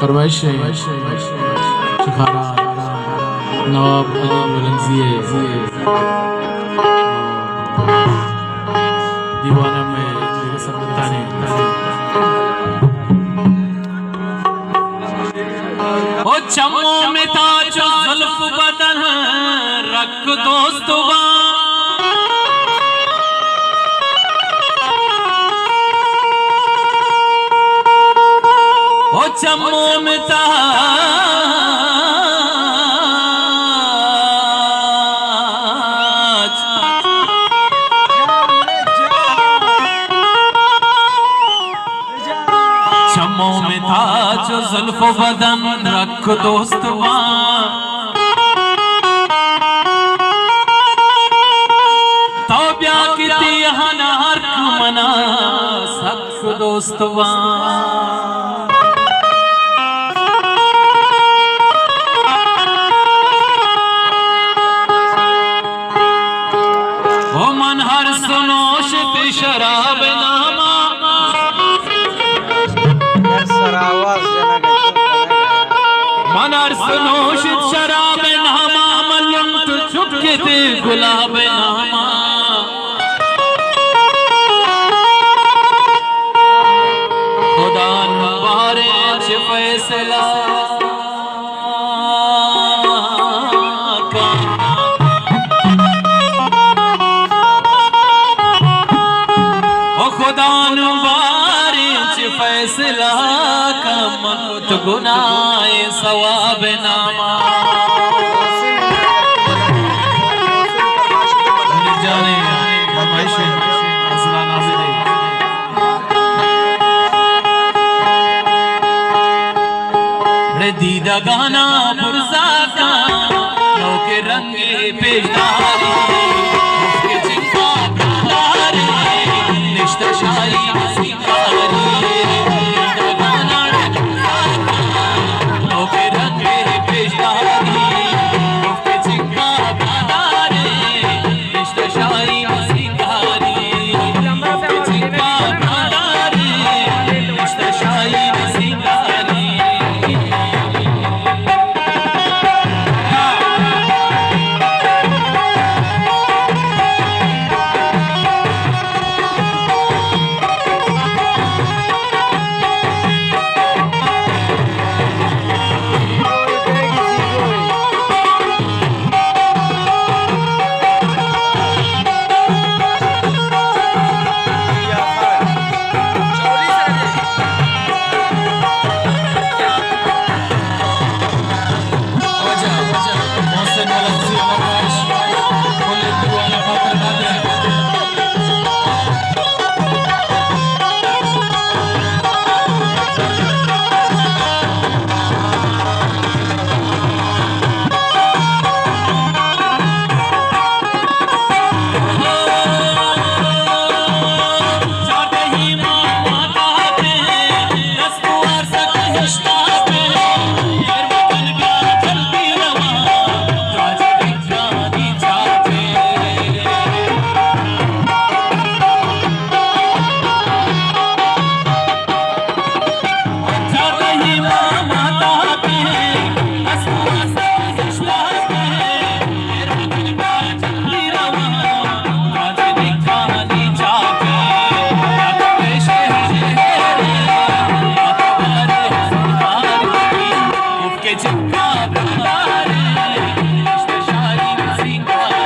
फरमाइश है चखारा नवाब अली बुलंदजिए दीवाना में मेरे सबताने ओ चमो में ताजो जुल्फ बदन रख दोस्तवा ओ चमो में ताज चमो में ताज जुल्फ बदन रख दोस्तवा तो ब्या किती हनार मना सख दोस्तवा शराब नामा मनर सुनोश शराब नामा मलम तो चुपके थे गुलाब नामा खुदा नवारे फैसला फैसला का मत गुनाए सवाब नामा जाने दीदा गाना पुरसा का के रंगे पेशदारी